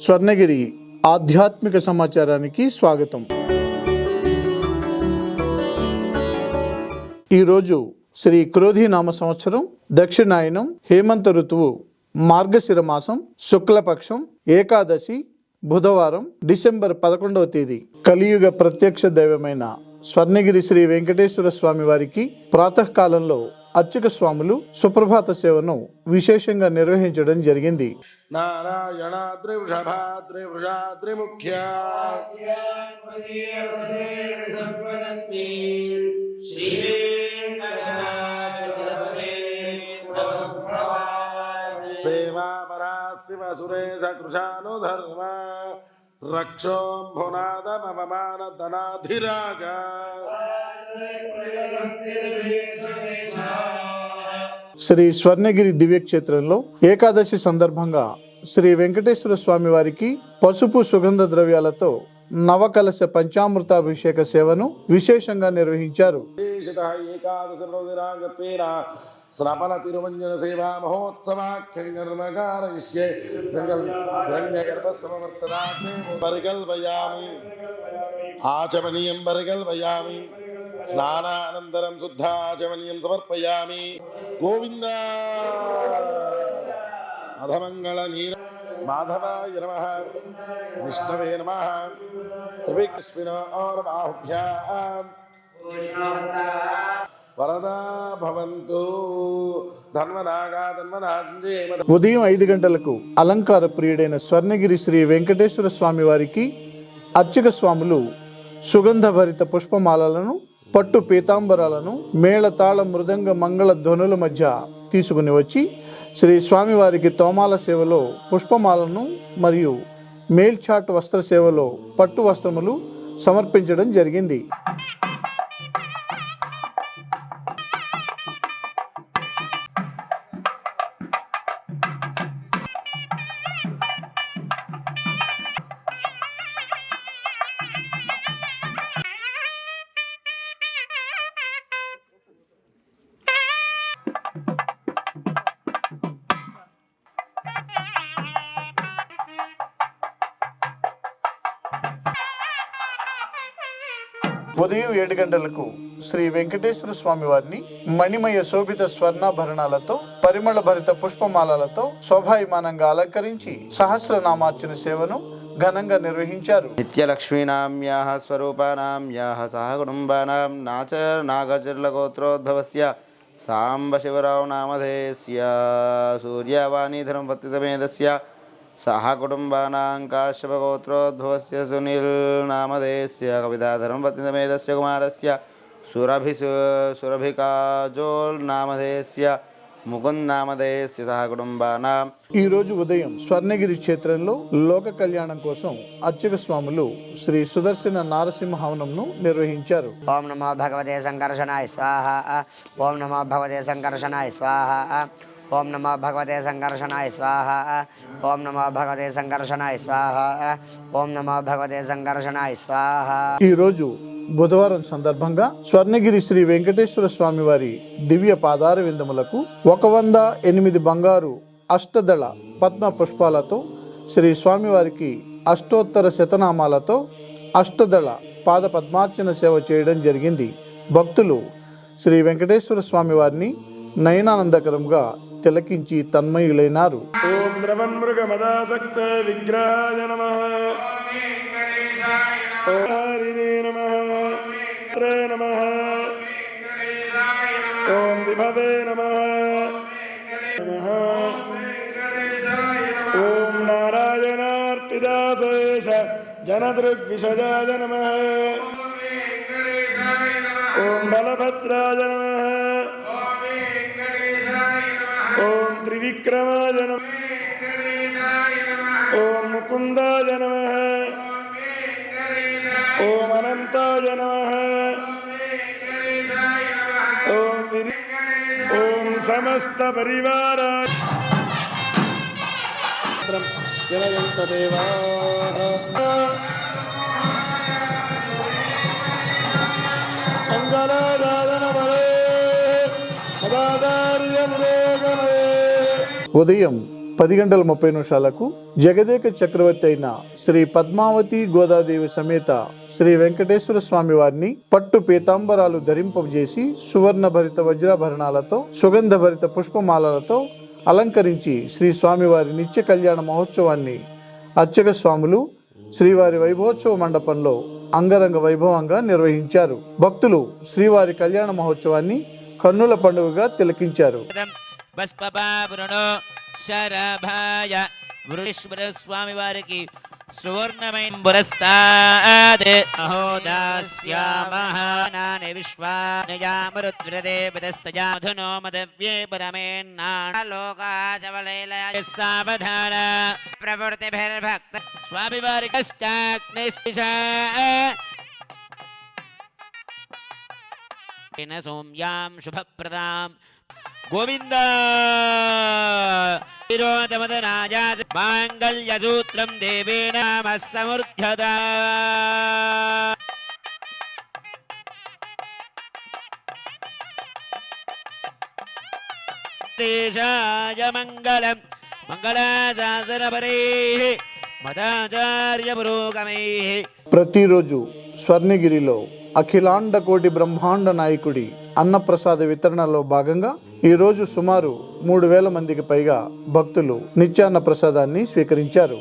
స్వర్ణగిరి ఆధ్యాత్మిక సమాచారానికి స్వాగతం. ఈరోజు శ్రీ క్రోధినామ సంవత్సరం, దక్షిణాయనం, హేమంత ఋతువు, మార్గశిర మాసం, శుక్లపక్షం, ఏకాదశి, బుధవారం, డిసెంబర్ 11వ తేదీ. కలియుగ ప్రత్యక్ష దైవమైన స్వర్ణగిరి శ్రీ వెంకటేశ్వర స్వామి వారికి ప్రాతకాలంలో అర్చక స్వాములు సుప్రభాత సేవను విశేషంగా నిర్వహించడం జరిగింది. నారాయణాద్రి వృషభాద్రి వృషాద్రి ముఖ్య సేవాపరా శివ సురేశ కృషానుధర్మ రక్షోంభునాదమవమాన ధనాధిరాజ. శ్రీ స్వర్ణగిరి దివ్యక్షేత్రంలో ఏకాదశి సందర్భంగా శ్రీ వెంకటేశ్వర స్వామి వారికి పసుపు సుగంధ ద్రవ్యాలతో నవకలశ పంచామృతాభిషేక సేవను విశేషంగా నిర్వహించారు. శ్రవణ తిరుమంజన సేవా మహోత్సవాఖ్యంగర్మకారయిష్యే పరికల్పయామి ఆచమనీయం పరికల్పయామి స్నానానంతరం శుద్ధాచమనీయం సమర్పయామి. గోవింద అధమంగళ నీర మాధవాయ నమః విష్ణవే నమః త్రివిక్రస్మినో బాహుభ్యాం వరదా భవంతు. ఉదయం 5 గంటలకు అలంకార ప్రియుడైన స్వర్ణగిరి శ్రీ వెంకటేశ్వర స్వామి వారికి అర్చక స్వాములు సుగంధ భరిత పుష్పమాలలను, పట్టు పీతాంబరాలను మేళతాళ మృదంగ మంగళ ధ్వనుల మధ్య తీసుకుని వచ్చి శ్రీ స్వామివారికి తోమాల సేవలో పుష్పమాలను మరియు మేల్చాట్ వస్త్ర సేవలో పట్టు వస్త్రములు సమర్పించడం జరిగింది. ఉదయం 7 గంటలకు శ్రీ వెంకటేశ్వర స్వామి వారిని మణిమయ శోభిత స్వర్ణాభరణాలతో, పరిమళ భరిత పుష్పమాలలతో శోభాయమానంగా అలంకరించి సహస్రనామార్చన సేవను ఘనంగా నిర్వహించారు. నిత్యలక్ష్మీనామ్యాః స్వరూపానామ్యాః సహ కుటుంబానాం నాగచర్లగోత్రోద్భవస్య సాంబ శివరావు నామధేయస్య సూర్యవాణీధరం పతితమేదస్య సహ కుటుంబానాం కాశ్యపగోత్రోద్భవస్య సునీల్ నామధేయస్య కవితాధరం పతితమేదస్య కుమారస్య సురభికాజోల్ నామధేయస్య ముకుంద్ నామధేయస్య సహ కుటుంబానాం. ఈరోజు ఉదయం స్వర్ణగిరి క్షేత్రంలో లోక కళ్యాణం కోసం అర్చక స్వాములు శ్రీ సుదర్శన నారసింహ హవనంను నిర్వహించారు. ఓం నమో భగవతే సంకర్షణాయ స్వాహ. ఓం నమో భగవతే సంకర్షణాయ స్వాహ. ఓం నమో భగవతే సంకర్షణాయ స్వాహ. ఓం నమో భగవతే సంకర్షణాయ స్వాహ. ఓం నమో భగవతే సంకర్షణాయ స్వాహ. ఈరోజు బుధవారం సందర్భంగా స్వర్ణగిరి శ్రీ వెంకటేశ్వర స్వామి వారి దివ్య పాదార విందములకు 108 బంగారు అష్టదళ పద్మ పుష్పాలతో, శ్రీ స్వామివారికి అష్టోత్తర శతనామాలతో అష్టదళ పాద పద్మార్చన సేవ చేయడం జరిగింది. భక్తులు శ్రీ వెంకటేశ్వర స్వామి వారిని నయనానందకరంగా తిలకించి తన్మయులైనారు. ఓం ద్రవన్మృగమదాసక్త విగ్రహాయ నమః. ఓం హరినే నమః. నమః. ఓం విభవే నమః. ఓం నారాయణార్తిదాసేశ జనదృగ్విషజాయ నమః. ఓం బలభద్రాయ నమః. ఓం త్రివిక్రమాయ నమః. ఓం ముకుందాయ నమః. ఓం అనంతాయ నమః. ఓం సమస్త పరివారాయ జనయంత దేవాః. మంగళాదాన బలే సదాదార్య ఉదయం 10:30 జగదేక చక్రవర్తి అయిన శ్రీ పద్మావతి గోదాదేవి సమేత శ్రీ వెంకటేశ్వర స్వామి వారిని పట్టు పీతాంబరాలు ధరింపజేసి సువర్ణ భరిత వజ్రాభరణాలతో సుగంధ భరిత పుష్పమాలలతో అలంకరించి శ్రీ స్వామివారి నిత్య కళ్యాణ మహోత్సవాన్ని అర్చక స్వాములు శ్రీవారి వైభవోత్సవ మండపంలో అంగరంగ వైభవంగా నిర్వహించారు. భక్తులు శ్రీవారి కళ్యాణ మహోత్సవాన్ని కన్నుల పండుగగా తిలకించారు. శరభాయ వృషీశ్వర స్వామి వారికి సువర్ణమైన పురస్తాద్ అహోదాస్యామహానాని విశ్వానయామరుద్రదేవదస్తయాధునో మదవ్యే పరమేన్నాలోకాచవలైలయ సావధాన ప్రవృత్తిభిర్భక్త స్వామి వారి కష్టాగ్నిస్తిషా సౌమ్యాం శుభప్రదాం గోవింద మాంగళ్యసూత్రం దేవేన సమృద్ధ్యత. దేశాయ మంగళం మంగళాశాసనపరైః మదాచార్య పురోగమైః. ప్రతిరోజు స్వర్ణగిరిలో అఖిలాండ కోటి బ్రహ్మాండ నాయకుడి అన్నప్రసాద వితరణలో భాగంగా ఈరోజు సుమారు 3,000 మందికి పైగా భక్తులు నిత్యాన్న ప్రసాదాన్ని స్వీకరించారు.